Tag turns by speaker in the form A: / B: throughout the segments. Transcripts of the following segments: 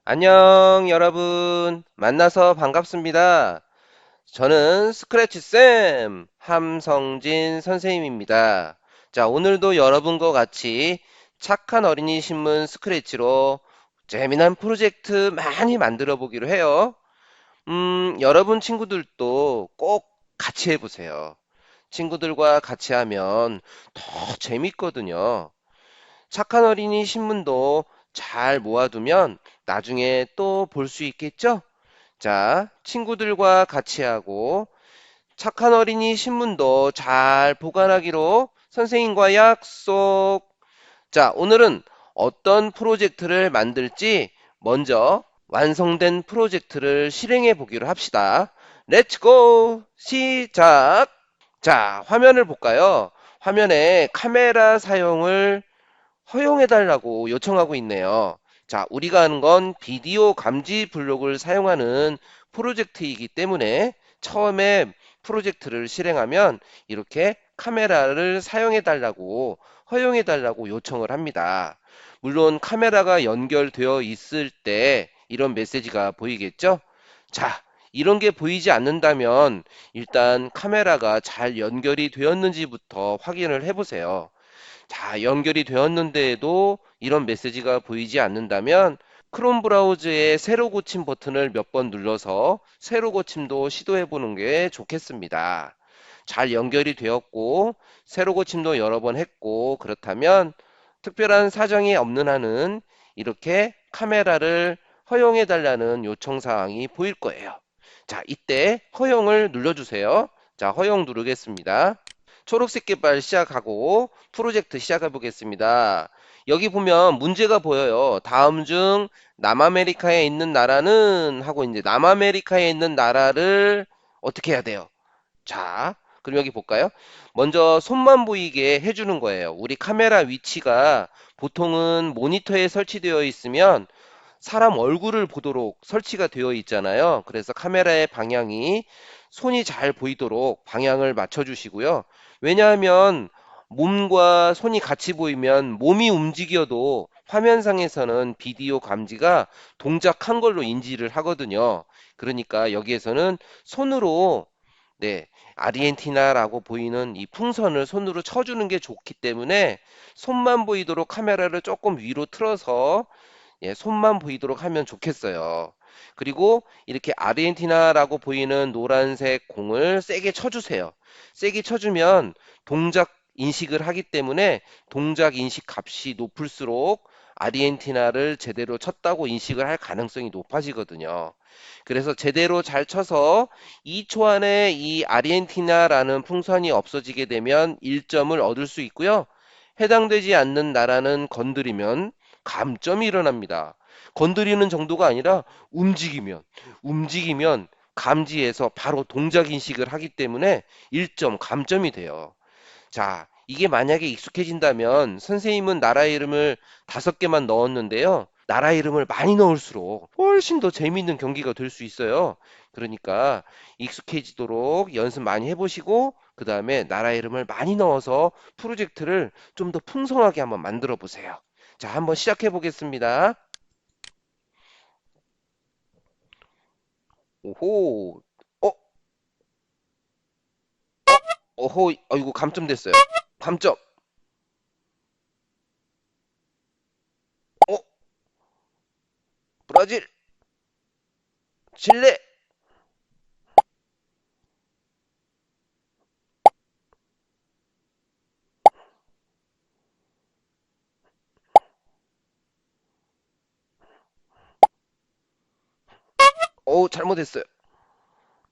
A: 안녕, 여러분. 만나서 반갑습니다. 저는 스크래치쌤 함성진 선생님입니다. 자, 오늘도 여러분과 같이 착한 어린이 신문 스크래치로 재미난 프로젝트 많이 만들어 보기로 해요. 여러분 친구들도 꼭 같이 해보세요. 친구들과 같이 하면 더 재밌거든요. 착한 어린이 신문도 잘 모아두면 나중에 또 볼 수 있겠죠? 자, 친구들과 같이 하고 착한 어린이 신문도 잘 보관하기로 선생님과 약속. 자, 오늘은 어떤 프로젝트를 만들지 먼저 완성된 프로젝트를 실행해 보기로 합시다. 렛츠고! 시작! 자, 화면을 볼까요? 화면에 카메라 사용을 허용해달라고 요청하고 있네요. 자, 우리가 하는 건 비디오 감지 블록을 사용하는 프로젝트이기 때문에 처음에 프로젝트를 실행하면 이렇게 카메라를 사용해달라고 허용해달라고 요청을 합니다. 물론 카메라가 연결되어 있을 때 이런 메시지가 보이겠죠? 자, 이런 게 보이지 않는다면 일단 카메라가 잘 연결이 되었는지부터 확인을 해보세요. 자, 연결이 되었는데도 이런 메시지가 보이지 않는다면 크롬 브라우저의 새로 고침 버튼을 몇 번 눌러서 새로 고침도 시도해 보는 게 좋겠습니다. 잘 연결이 되었고 새로 고침도 여러 번 했고 그렇다면 특별한 사정이 없는 한은 이렇게 카메라를 허용해 달라는 요청 사항이 보일 거예요. 자, 이때 허용을 눌러주세요. 자, 허용 누르겠습니다. 초록색 깃발 시작하고 프로젝트 시작해 보겠습니다. 여기 보면 문제가 보여요. 다음 중 남아메리카에 있는 나라는 하고 이제 남아메리카에 있는 나라를 어떻게 해야 돼요? 자, 그럼 여기 볼까요? 먼저 손만 보이게 해주는 거예요. 우리 카메라 위치가 보통은 모니터에 설치되어 있으면 사람 얼굴을 보도록 설치가 되어 있잖아요. 그래서 카메라의 방향이 손이 잘 보이도록 방향을 맞춰 주시고요. 왜냐하면 몸과 손이 같이 보이면 몸이 움직여도 화면상에서는 비디오 감지가 동작한 걸로 인지를 하거든요. 그러니까 여기에서는 손으로 네, 아르헨티나라고 보이는 이 풍선을 손으로 쳐주는 게 좋기 때문에 손만 보이도록 카메라를 조금 위로 틀어서 예, 손만 보이도록 하면 좋겠어요. 그리고 이렇게 아르헨티나라고 보이는 노란색 공을 세게 쳐주세요. 세게 쳐주면 동작 인식을 하기 때문에 동작 인식 값이 높을수록 아르헨티나를 제대로 쳤다고 인식을 할 가능성이 높아지거든요. 그래서 제대로 잘 쳐서 2초 안에 이 아르헨티나라는 풍선이 없어지게 되면 1점을 얻을 수 있고요. 해당되지 않는 나라는 건드리면 감점이 일어납니다. 건드리는 정도가 아니라 움직이면 감지해서 바로 동작 인식을 하기 때문에 1점 감점이 돼요. 자, 이게 만약에 익숙해진다면 선생님은 나라 이름을 5개만 넣었는데요. 나라 이름을 많이 넣을수록 훨씬 더 재미있는 경기가 될 수 있어요. 그러니까 익숙해지도록 연습 많이 해보시고 그 다음에 나라 이름을 많이 넣어서 프로젝트를 좀 더 풍성하게 한번 만들어 보세요. 자, 한번 시작해 보겠습니다. 오호, 어, 어호, 이거 감점됐어요. 감점. 어, 브라질, 칠레. 잘못했어요.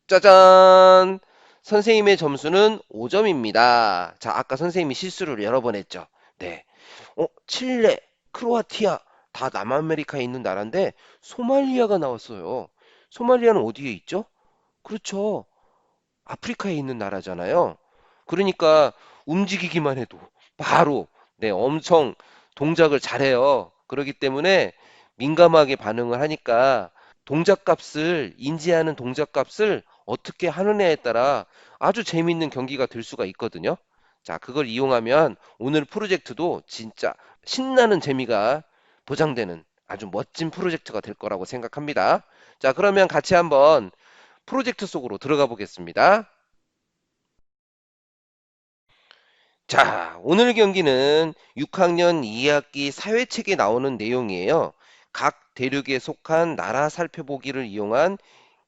A: 짜잔! 선생님의 점수는 5점입니다. 자, 아까 선생님이 실수를 여러 번 했죠. 네. 칠레, 크로아티아, 다 남아메리카에 있는 나라인데 소말리아가 나왔어요. 소말리아는 어디에 있죠? 그렇죠. 아프리카에 있는 나라잖아요. 그러니까 움직이기만 해도 바로 네, 엄청 동작을 잘해요. 그렇기 때문에 민감하게 반응을 하니까 동작값을 인지하는 동작값을 어떻게 하느냐에 따라 아주 재미있는 경기가 될 수가 있거든요. 자, 그걸 이용하면 오늘 프로젝트도 진짜 신나는 재미가 보장되는 아주 멋진 프로젝트가 될 거라고 생각합니다. 자, 그러면 같이 한번 프로젝트 속으로 들어가 보겠습니다. 자, 오늘 경기는 6학년 2학기 사회책에 나오는 내용이에요. 각 대륙에 속한 나라 살펴보기를 이용한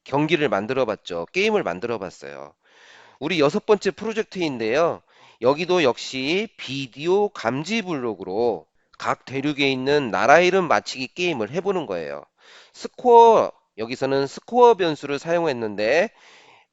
A: 경기를 만들어 봤죠. 게임을 만들어 봤어요. 우리 여섯 번째 프로젝트인데요. 여기도 역시 비디오 감지 블록으로 각 대륙에 있는 나라 이름 맞히기 게임을 해보는 거예요. 스코어, 여기서는 스코어 변수를 사용했는데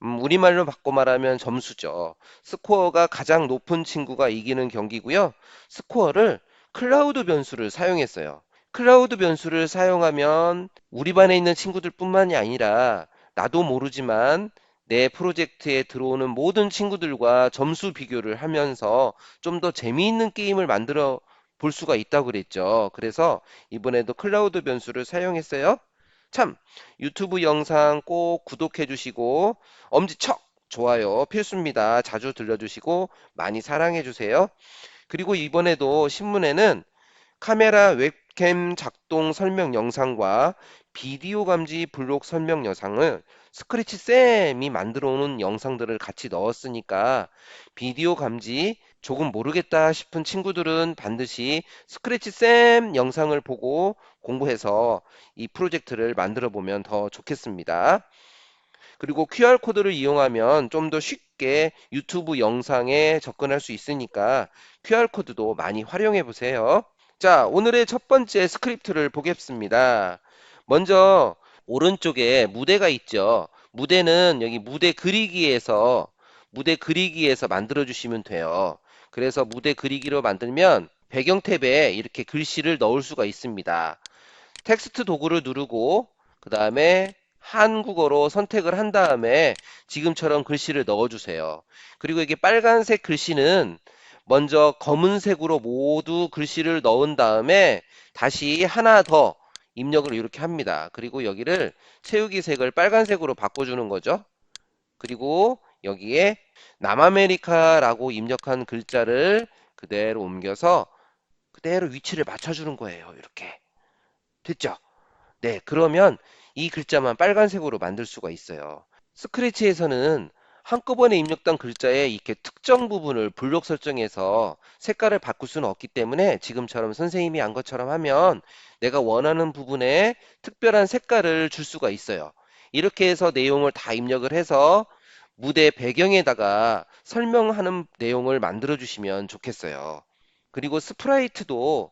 A: 우리말로 바꿔 말하면 점수죠. 스코어가 가장 높은 친구가 이기는 경기고요. 스코어를 클라우드 변수를 사용했어요. 클라우드 변수를 사용하면 우리 반에 있는 친구들뿐만이 아니라 나도 모르지만 내 프로젝트에 들어오는 모든 친구들과 점수 비교를 하면서 좀 더 재미있는 게임을 만들어 볼 수가 있다고 그랬죠. 그래서 이번에도 클라우드 변수를 사용했어요. 참, 유튜브 영상 꼭 구독해 주시고 엄지척 좋아요 필수입니다. 자주 들려주시고 많이 사랑해 주세요. 그리고 이번에도 신문에는 카메라 웹캠 작동 설명 영상과 비디오 감지 블록 설명 영상을 스크래치 쌤이 만들어 오는 영상들을 같이 넣었으니까 비디오 감지 조금 모르겠다 싶은 친구들은 반드시 스크래치 쌤 영상을 보고 공부해서 이 프로젝트를 만들어 보면 더 좋겠습니다. 그리고 QR코드를 이용하면 좀 더 쉽게 유튜브 영상에 접근할 수 있으니까 QR코드도 많이 활용해 보세요. 자, 오늘의 첫 번째 스크립트를 보겠습니다. 먼저 오른쪽에 무대가 있죠. 무대는 여기 무대 그리기에서 만들어 주시면 돼요. 그래서 무대 그리기로 만들면 배경 탭에 이렇게 글씨를 넣을 수가 있습니다. 텍스트 도구를 누르고 그 다음에 한국어로 선택을 한 다음에 지금처럼 글씨를 넣어주세요. 그리고 이게 빨간색 글씨는 먼저 검은색으로 모두 글씨를 넣은 다음에 다시 하나 더 입력을 이렇게 합니다. 그리고 여기를 채우기 색을 빨간색으로 바꿔주는 거죠. 그리고 여기에 남아메리카라고 입력한 글자를 그대로 옮겨서 그대로 위치를 맞춰주는 거예요. 이렇게. 됐죠? 네, 그러면 이 글자만 빨간색으로 만들 수가 있어요. 스크래치에서는 한꺼번에 입력된 글자의 이렇게 특정 부분을 블록 설정해서 색깔을 바꿀 수는 없기 때문에 지금처럼 선생님이 한 것처럼 하면 내가 원하는 부분에 특별한 색깔을 줄 수가 있어요. 이렇게 해서 내용을 다 입력을 해서 무대 배경에다가 설명하는 내용을 만들어 주시면 좋겠어요. 그리고 스프라이트도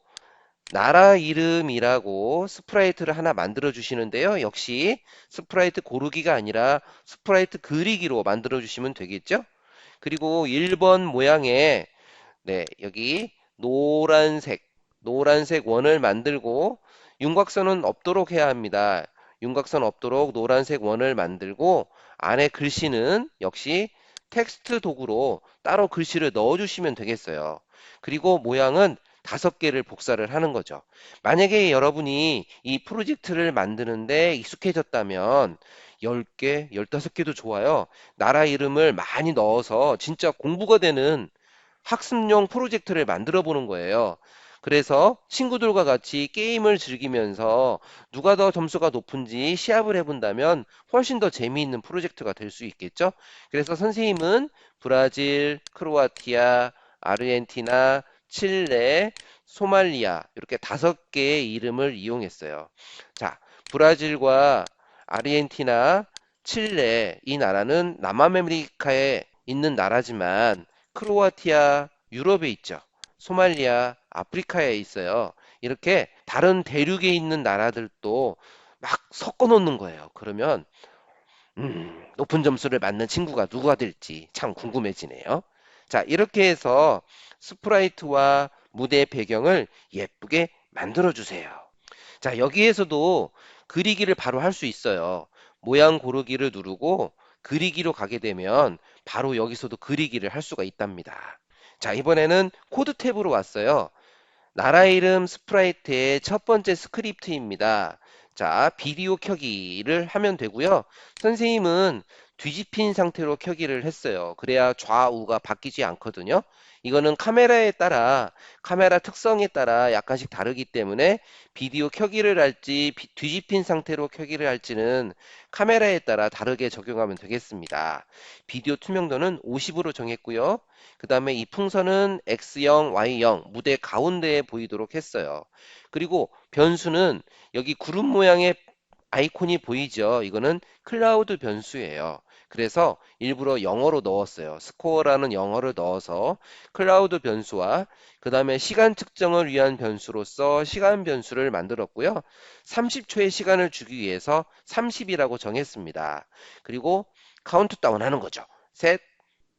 A: 나라 이름이라고 스프라이트를 하나 만들어 주시는데요. 역시 스프라이트 고르기가 아니라 스프라이트 그리기로 만들어 주시면 되겠죠. 그리고 1번 모양에 네, 여기 노란색 원을 만들고 윤곽선은 없도록 해야 합니다. 윤곽선 없도록 노란색 원을 만들고 안에 글씨는 역시 텍스트 도구로 따로 글씨를 넣어 주시면 되겠어요. 그리고 모양은 5개를 복사를 하는 거죠. 만약에 여러분이 이 프로젝트를 만드는데 익숙해졌다면 10개, 15개도 좋아요. 나라 이름을 많이 넣어서 진짜 공부가 되는 학습용 프로젝트를 만들어 보는 거예요. 그래서 친구들과 같이 게임을 즐기면서 누가 더 점수가 높은지 시합을 해본다면 훨씬 더 재미있는 프로젝트가 될 수 있겠죠? 그래서 선생님은 브라질, 크로아티아, 아르헨티나, 칠레, 소말리아 이렇게 5개의 이름을 이용했어요. 자, 브라질과 아르헨티나, 칠레 이 나라는 남아메리카에 있는 나라지만 크로아티아 유럽에 있죠. 소말리아 아프리카에 있어요. 이렇게 다른 대륙에 있는 나라들도 막 섞어 놓는 거예요. 그러면 높은 점수를 맞는 친구가 누가 될지 참 궁금해지네요. 자, 이렇게 해서 스프라이트와 무대 배경을 예쁘게 만들어 주세요. 자, 여기에서도 그리기를 바로 할 수 있어요. 모양 고르기를 누르고 그리기로 가게 되면 바로 여기서도 그리기를 할 수가 있답니다. 자, 이번에는 코드 탭으로 왔어요. 나라 이름 스프라이트의 첫 번째 스크립트입니다. 자, 비디오 켜기를 하면 되고요. 선생님은 뒤집힌 상태로 켜기를 했어요. 그래야 좌우가 바뀌지 않거든요. 이거는 카메라 특성에 따라 약간씩 다르기 때문에 비디오 켜기를 할지 뒤집힌 상태로 켜기를 할지는 카메라에 따라 다르게 적용하면 되겠습니다. 비디오 투명도는 50으로 정했고요. 그 다음에 이 풍선은 X형, Y형 무대 가운데에 보이도록 했어요. 그리고 변수는 여기 구름 모양의 아이콘이 보이죠? 이거는 클라우드 변수예요. 그래서 일부러 영어로 넣었어요. 스코어라는 영어를 넣어서 클라우드 변수와 그 다음에 시간 측정을 위한 변수로서 시간 변수를 만들었고요. 30초의 시간을 주기 위해서 30이라고 정했습니다. 그리고 카운트다운 하는 거죠. 셋,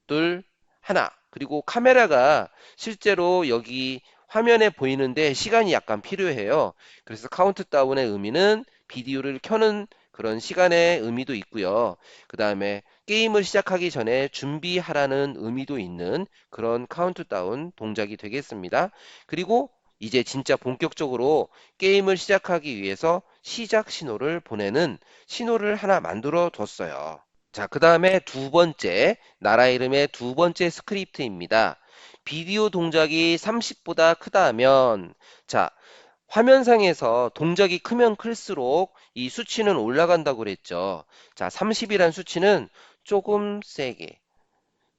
A: 둘, 하나. 그리고 카메라가 실제로 여기 화면에 보이는데 시간이 약간 필요해요. 그래서 카운트다운의 의미는 비디오를 켜는 그런 시간의 의미도 있고요. 그 다음에 게임을 시작하기 전에 준비하라는 의미도 있는 그런 카운트다운 동작이 되겠습니다. 그리고 이제 진짜 본격적으로 게임을 시작하기 위해서 시작 신호를 보내는 신호를 하나 만들어 뒀어요. 자, 그 다음에 두 번째, 나라 이름의 두 번째 스크립트입니다. 비디오 동작이 30보다 크다 하면, 자, 화면상에서 동작이 크면 클수록 이 수치는 올라간다고 그랬죠. 자, 30이란 수치는 조금 세게,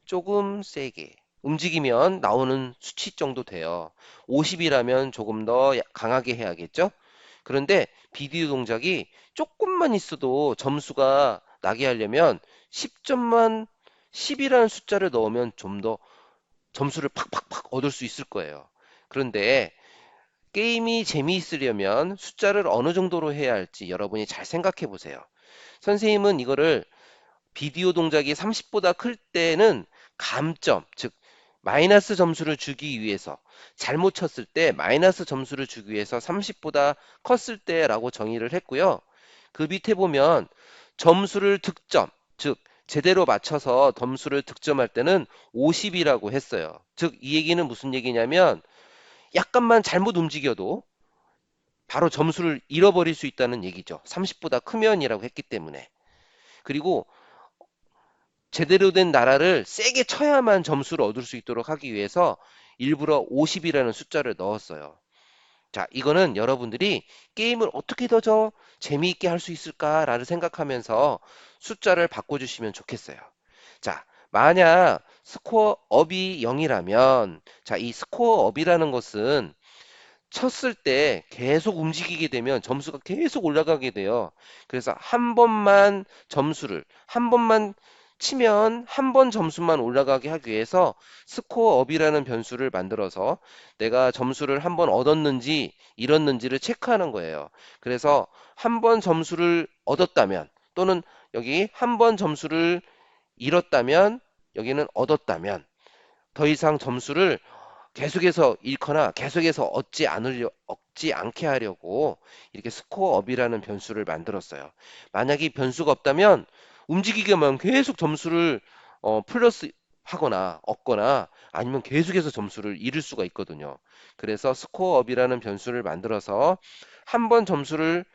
A: 조금 세게 움직이면 나오는 수치 정도 돼요. 50이라면 조금 더 강하게 해야겠죠? 그런데 비디오 동작이 조금만 있어도 점수가 나게 하려면 10점만 10이라는 숫자를 넣으면 좀 더 점수를 팍팍팍 얻을 수 있을 거예요. 그런데 게임이 재미있으려면 숫자를 어느 정도로 해야 할지 여러분이 잘 생각해 보세요. 선생님은 이거를 비디오 동작이 30보다 클 때는 감점, 즉 마이너스 점수를 주기 위해서 잘못 쳤을 때 마이너스 점수를 주기 위해서 30보다 컸을 때라고 정의를 했고요. 그 밑에 보면 점수를 득점, 즉 제대로 맞춰서 점수를 득점할 때는 50이라고 했어요. 즉 이 얘기는 무슨 얘기냐면 약간만 잘못 움직여도 바로 점수를 잃어버릴 수 있다는 얘기죠. 30보다 크면이라고 했기 때문에. 그리고 제대로 된 나라를 세게 쳐야만 점수를 얻을 수 있도록 하기 위해서 일부러 50이라는 숫자를 넣었어요. 자, 이거는 여러분들이 게임을 어떻게 더 재미있게 할 수 있을까라를 생각하면서 숫자를 바꿔주시면 좋겠어요. 자, 만약 스코어 업이 0이라면, 자, 이 스코어 업이라는 것은 쳤을 때 계속 움직이게 되면 점수가 계속 올라가게 돼요. 그래서 한 번만 치면 한 번 점수만 올라가게 하기 위해서 스코어 업이라는 변수를 만들어서 내가 점수를 한 번 얻었는지 잃었는지를 체크하는 거예요. 그래서 한 번 점수를 얻었다면 또는 여기 한 번 점수를 잃었다면 여기는 얻었다면 더 이상 점수를 계속해서 잃거나 계속해서 얻지 않게 하려고 이렇게 스코어업이라는 변수를 만들었어요. 만약에 이 변수가 없다면 움직이기만 계속 점수를 플러스 하거나 얻거나 아니면 계속해서 점수를 잃을 수가 있거든요. 그래서 스코어업이라는 변수를 만들어서 한 번 점수를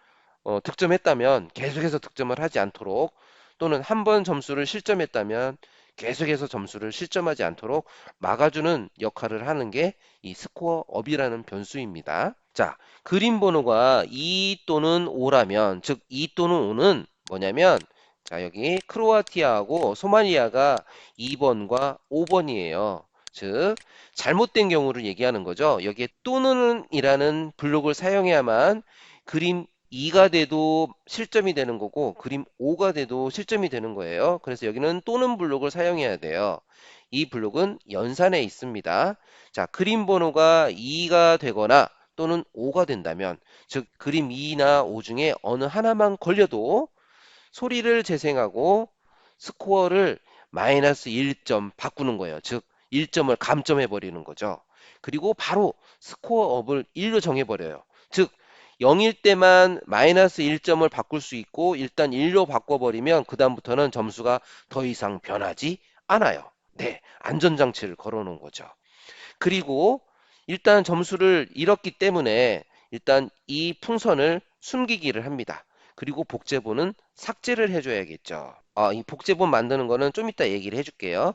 A: 득점했다면 계속해서 득점을 하지 않도록 또는 한 번 점수를 실점했다면 계속해서 점수를 실점하지 않도록 막아주는 역할을 하는 게 이 스코어 업이라는 변수입니다. 자, 그림 번호가 2 또는 5라면, 즉 2 또는 5는 뭐냐면, 자, 여기 크로아티아하고 소마리아가 2번과 5번이에요. 즉, 잘못된 경우를 얘기하는 거죠. 여기에 또는이라는 블록을 사용해야만 그림 2가 돼도 실점이 되는 거고 그림 5가 돼도 실점이 되는 거예요. 그래서 여기는 또는 블록을 사용해야 돼요. 이 블록은 연산에 있습니다. 자, 그림 번호가 2가 되거나 또는 5가 된다면 즉 그림 2나 5 중에 어느 하나만 걸려도 소리를 재생하고 스코어를 마이너스 1점 바꾸는 거예요. 즉 1점을 감점해 버리는 거죠. 그리고 바로 스코어업을 1로 정해 버려요. 즉 0일 때만 마이너스 1점을 바꿀 수 있고 일단 1로 바꿔버리면 그 다음부터는 점수가 더 이상 변하지 않아요. 네, 안전장치를 걸어 놓은 거죠. 그리고 일단 점수를 잃었기 때문에 일단 이 풍선을 숨기기를 합니다. 그리고 복제본은 삭제를 해줘야겠죠. 이 복제본 만드는 거는 좀 이따 얘기를 해줄게요.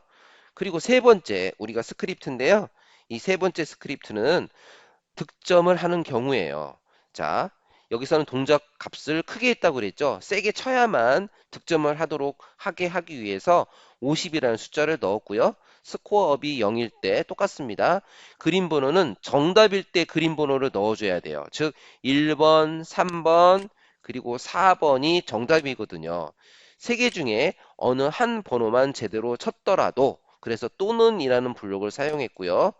A: 그리고 세 번째 우리가 스크립트인데요. 이 세 번째 스크립트는 득점을 하는 경우에요. 자, 여기서는 동작 값을 크게 했다고 그랬죠. 세게 쳐야만 득점을 하게 하기 위해서 50이라는 숫자를 넣었고요. 스코어업이 0일 때 똑같습니다. 그림 번호는 정답일 때 그림 번호를 넣어줘야 돼요. 즉 1번, 3번, 그리고 4번이 정답이거든요. 세 개 중에 어느 한 번호만 제대로 쳤더라도 그래서 또는이라는 블록을 사용했고요.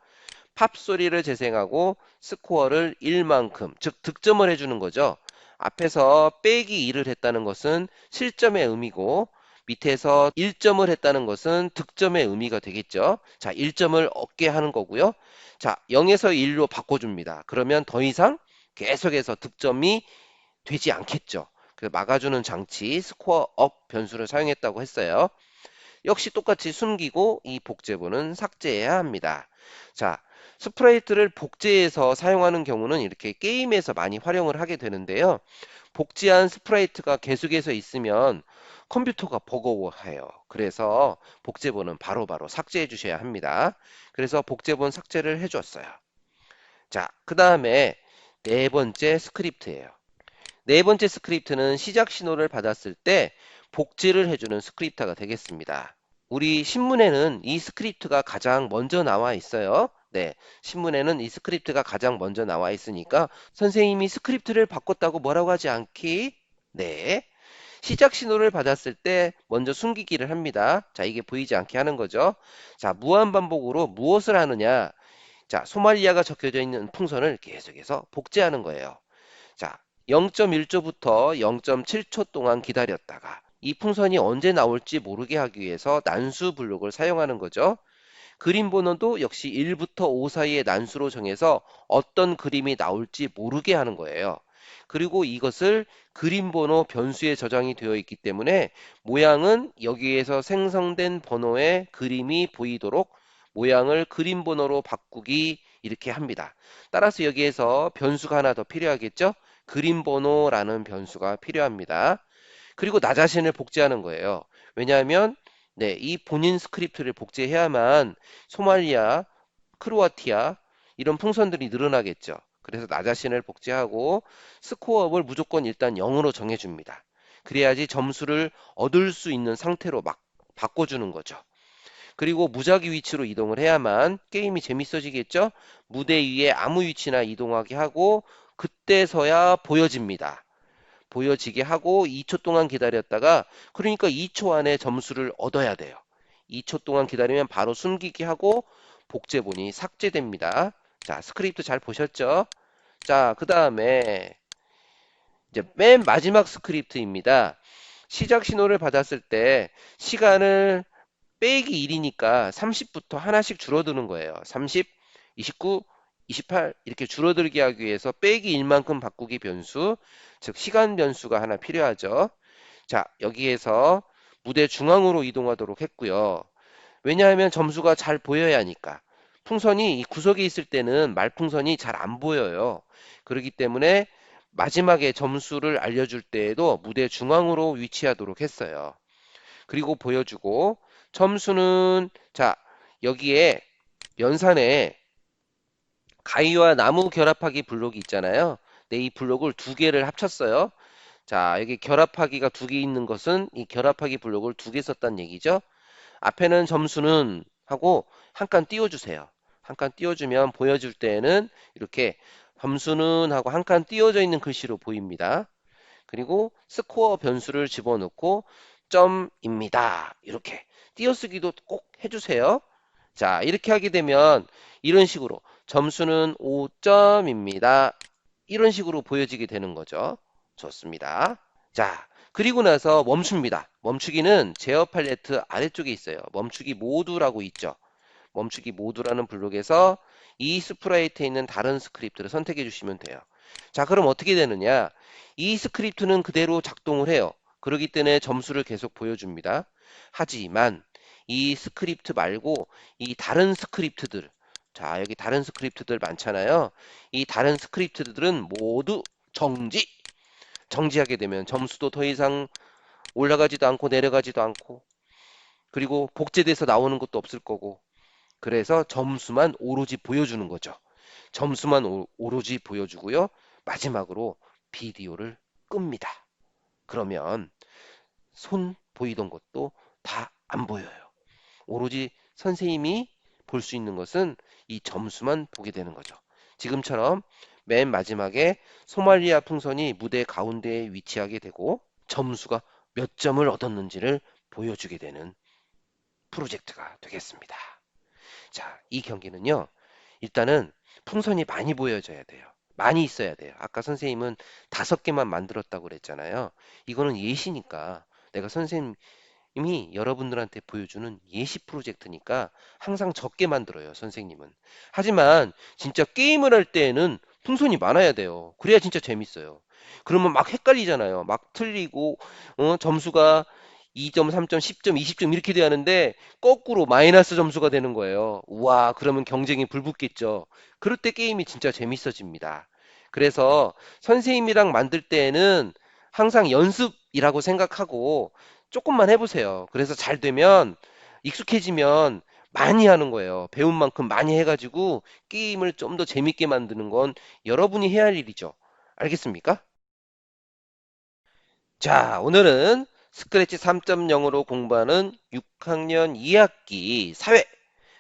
A: 팝 소리를 재생하고 스코어를 1만큼, 즉 득점을 해주는 거죠. 앞에서 빼기 1을 했다는 것은 실점의 의미고 밑에서 1점을 했다는 것은 득점의 의미가 되겠죠. 자, 1점을 얻게 하는 거고요. 자, 0에서 1로 바꿔줍니다. 그러면 더 이상 계속해서 득점이 되지 않겠죠. 그 막아주는 장치 스코어 업 변수를 사용했다고 했어요. 역시 똑같이 숨기고 이 복제본은 삭제해야 합니다. 자, 스프라이트를 복제해서 사용하는 경우는 이렇게 게임에서 많이 활용을 하게 되는데요. 복제한 스프라이트가 계속해서 있으면 컴퓨터가 버거워해요. 그래서 복제본은 바로바로 삭제해 주셔야 합니다. 그래서 복제본 삭제를 해줬어요. 자, 그 다음에 네 번째 스크립트예요. 네 번째 스크립트는 시작 신호를 받았을 때 복제를 해주는 스크립트가 되겠습니다. 우리 신문에는 이 스크립트가 가장 먼저 나와 있어요. 네, 신문에는 이 스크립트가 가장 먼저 나와 있으니까 선생님이 스크립트를 바꿨다고 뭐라고 하지 않기? 네, 시작 신호를 받았을 때 먼저 숨기기를 합니다. 자, 이게 보이지 않게 하는 거죠. 자, 무한반복으로 무엇을 하느냐? 자, 소말리아가 적혀져 있는 풍선을 계속해서 복제하는 거예요. 자, 0.1초부터 0.7초 동안 기다렸다가 이 풍선이 언제 나올지 모르게 하기 위해서 난수 블록을 사용하는 거죠. 그림 번호도 역시 1부터 5 사이의 난수로 정해서 어떤 그림이 나올지 모르게 하는 거예요. 그리고 이것을 그림 번호 변수에 저장이 되어 있기 때문에 모양은 여기에서 생성된 번호의 그림이 보이도록 모양을 그림 번호로 바꾸기 이렇게 합니다. 따라서 여기에서 변수가 하나 더 필요하겠죠? 그림 번호라는 변수가 필요합니다. 그리고 나 자신을 복제하는 거예요. 왜냐하면 네, 이 본인 스크립트를 복제해야만 소말리아, 크로아티아 이런 풍선들이 늘어나겠죠. 그래서 나 자신을 복제하고 스코어업을 무조건 일단 0으로 정해줍니다. 그래야지 점수를 얻을 수 있는 상태로 막 바꿔주는 거죠. 그리고 무작위 위치로 이동을 해야만 게임이 재밌어지겠죠? 무대 위에 아무 위치나 이동하게 하고 그때서야 보여집니다. 보여지게 하고 2초 동안 기다렸다가 그러니까 2초 안에 점수를 얻어야 돼요. 2초 동안 기다리면 바로 숨기기 하고 복제본이 삭제됩니다. 자, 스크립트 잘 보셨죠? 자, 그 다음에 이제 맨 마지막 스크립트입니다. 시작 신호를 받았을 때 시간을 빼기 1이니까 30부터 하나씩 줄어드는 거예요. 30, 29, 28 이렇게 줄어들게 하기 위해서 빼기 1만큼 바꾸기 변수, 즉 시간 변수가 하나 필요하죠. 자, 여기에서 무대 중앙으로 이동하도록 했고요. 왜냐하면 점수가 잘 보여야 하니까. 풍선이 이 구석에 있을 때는 말풍선이 잘 안 보여요. 그렇기 때문에 마지막에 점수를 알려줄 때에도 무대 중앙으로 위치하도록 했어요. 그리고 보여주고 점수는 자 여기에 연산에 가위와 나무 결합하기 블록이 있잖아요. 네, 이 블록을 두 개를 합쳤어요. 자, 여기 결합하기가 두 개 있는 것은 이 결합하기 블록을 두 개 썼다는 얘기죠. 앞에는 점수는 하고 한 칸 띄워주세요. 한 칸 띄워주면 보여줄 때에는 이렇게 점수는 하고 한 칸 띄워져 있는 글씨로 보입니다. 그리고 스코어 변수를 집어넣고 점입니다. 이렇게 띄어쓰기도 꼭 해주세요. 자, 이렇게 하게 되면 이런 식으로 점수는 5점입니다. 이런 식으로 보여지게 되는 거죠. 좋습니다. 자, 그리고 나서 멈춥니다. 멈추기는 제어 팔레트 아래쪽에 있어요. 멈추기 모두라고 있죠. 멈추기 모두라는 블록에서 이 스프라이트에 있는 다른 스크립트를 선택해 주시면 돼요. 자, 그럼 어떻게 되느냐? 이 스크립트는 그대로 작동을 해요. 그렇기 때문에 점수를 계속 보여줍니다. 하지만 이 스크립트 말고 이 다른 스크립트들, 자, 여기 다른 스크립트들 많잖아요. 이 다른 스크립트들은 모두 정지! 정지하게 되면 점수도 더 이상 올라가지도 않고 내려가지도 않고 그리고 복제돼서 나오는 것도 없을 거고. 그래서 점수만 오로지 보여주는 거죠. 점수만 오로지 보여주고요. 마지막으로 비디오를 끕니다. 그러면 손 보이던 것도 다 안 보여요. 오로지 선생님이 볼 수 있는 것은 이 점수만 보게 되는 거죠. 지금처럼 맨 마지막에 소말리아 풍선이 무대 가운데에 위치하게 되고 점수가 몇 점을 얻었는지를 보여주게 되는 프로젝트가 되겠습니다. 자, 이 경기는요. 일단은 풍선이 많이 보여져야 돼요. 많이 있어야 돼요. 아까 선생님은 5개만 만들었다고 그랬잖아요. 이거는 예시니까 내가 선생님이 여러분들한테 보여주는 예시 프로젝트니까 항상 적게 만들어요, 선생님은. 하지만 진짜 게임을 할 때에는 풍선이 많아야 돼요. 그래야 진짜 재밌어요. 그러면 막 헷갈리잖아요. 막 틀리고 점수가 2점, 3점, 10점, 20점 이렇게 돼야 하는데 거꾸로 마이너스 점수가 되는 거예요. 우와, 그러면 경쟁이 불붙겠죠. 그럴 때 게임이 진짜 재밌어집니다. 그래서 선생님이랑 만들 때에는 항상 연습이라고 생각하고 조금만 해보세요. 그래서 잘 되면 익숙해지면 많이 하는 거예요. 배운 만큼 많이 해가지고 게임을 좀 더 재밌게 만드는 건 여러분이 해야 할 일이죠. 알겠습니까? 자, 오늘은 스크래치 3.0으로 공부하는 6학년 2학기 사회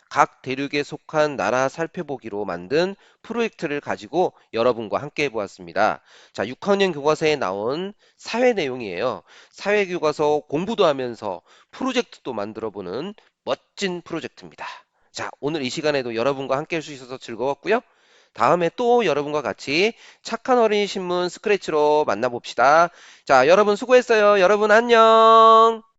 A: 각 대륙에 속한 나라 살펴보기로 만든 프로젝트를 가지고 여러분과 함께 해보았습니다. 자, 6학년 교과서에 나온 사회 내용이에요. 사회 교과서 공부도 하면서 프로젝트도 만들어보는 멋진 프로젝트입니다. 자, 오늘 이 시간에도 여러분과 함께 할 수 있어서 즐거웠고요. 다음에 또 여러분과 같이 착한 어린이 신문 스크래치로 만나봅시다. 자, 여러분 수고했어요. 여러분 안녕.